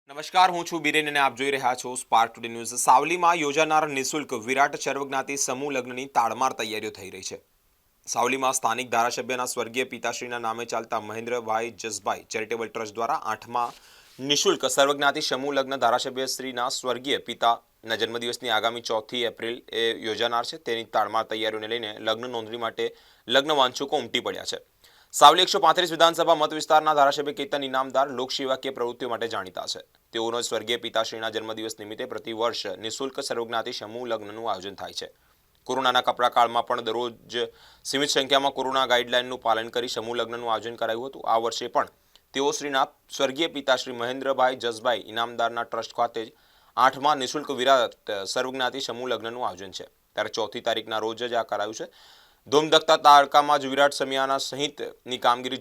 નમસ્કાર, હું છું બિરેન અને આપ જોઈ રહ્યા છો સ્પાર્ક ટુડે ન્યૂઝ। સાવલીમાં યોજાનાર નિઃશુલ્ક વિરાટ સર્વજ્ઞાતિ સમૂહ લગ્નની તાડમાર તૈયારીઓ થઈ રહી છે। સાવલીમાં સ્થાનિક ધારાસભ્યના સ્વર્ગીય પિતાશ્રીના નામે ચાલતા મહેન્દ્રભાઈ જસભાઈ ચેરિટેબલ ટ્રસ્ટ દ્વારા 8મા નિઃશુલ્ક સર્વજ્ઞાતિ સમૂહ લગ્ન ધારાસભ્યશ્રીના સ્વર્ગીય પિતાના જન્મદિવસની આગામી 4 એપ્રિલ યોજાનાર છે। તેની તાડમાર તૈયારીઓને લઈને લગ્ન નોંધણી માટે લગ્ન વાંચુકો ઉમટી પડ્યા છે। સાવલી 135 વિધાનસભા મત વિસ્તારના ધારાસભ્ય કેતન ઇનામદાર લોકસેવાકીય પ્રવૃત્તિઓ માટે જાણીતા છે। તેઓનો સ્વર્ગીય પિતાશ્રીના જન્મદિવસ નિમિત્તે પ્રતિવર્ષ નિઃશુલ્ક સર્વજ્ઞાતિ સમૂહ લગ્નનું આયોજન થાય છે। કોરોનાના કપરા કાળમાં પણ દરરોજ સીમિત સંખ્યામાં કોરોના ગાઈડલાઈનનું પાલન કરી સમૂહ લગ્નનું આયોજન કરાયું હતું। આ વર્ષે પણ તેઓ શ્રીના સ્વર્ગીય પિતાશ્રી મહેન્દ્રભાઈ જસભાઈ ઇનામદારના ટ્રસ્ટ ખાતે 8મા નિઃશુલ્ક વિરાટ સર્વજ્ઞાતિ સમૂહ લગ્નનું આયોજન છે। ત્યારે 4 તારીખના રોજ જ આ કરાયું છે। ધોમધખતા તારકામાં જ વિરાટ સમિયાના સહિતની કામગીરી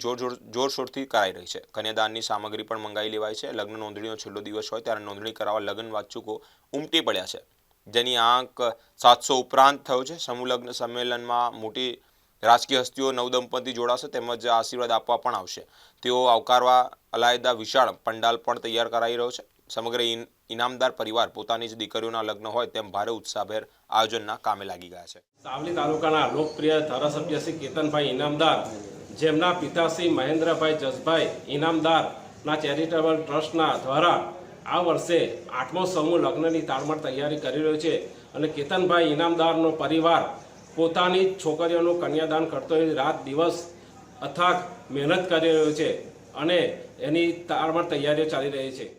જોરશોરથી કરાઈ રહી છે। કન્યાદાનની સામગ્રી પણ મંગાવી લેવાઈ છે। લગ્ન નોંધણીનો છેલ્લો દિવસ હોય ત્યારે નોંધણી કરાવવા લગ્ન વાચુકો ઉમટી પડ્યા છે, જેની આંક 700 ઉપરાંત થયો છે। સમૂહ લગ્ન સંમેલનમાં મોટી રાજકીય હસ્તીઓ નવદંપતિ જોડાશે તેમજ આશીર્વાદ આપવા પણ આવશે। તેઓ આવકારવા અલાયદા વિશાળ પંડાલ પણ તૈયાર કરાઈ રહ્યો છે। સમગ્ર ઇનામદાર પરિવાર પોતાની જ દીકરીઓના લગ્ન હોય તેમ ભારે ઉત્સાહભેર આયોજનના કામે લાગી ગયા છે। સાવલી તાલુકાના લોકપ્રિય ધારાસભ્ય શ્રી કેતનભાઈ ઇનામદાર, જેમના પિતાશ્રી મહેન્દ્રભાઈ જસભાઈ ઇનામદારના ચેરિટેબલ ટ્રસ્ટના દ્વારા આ વર્ષે 8મો સમૂહ લગ્નની તાડમાર તૈયારી કરી રહ્યો છે અને કેતનભાઈ ઇનામદારનો પરિવાર પોતાની છોકરીઓનું કન્યાદાન કરતો રાત દિવસ અથાગ મહેનત કરી રહ્યો છે અને એની તાડમાર તૈયારીઓ ચાલી રહી છે।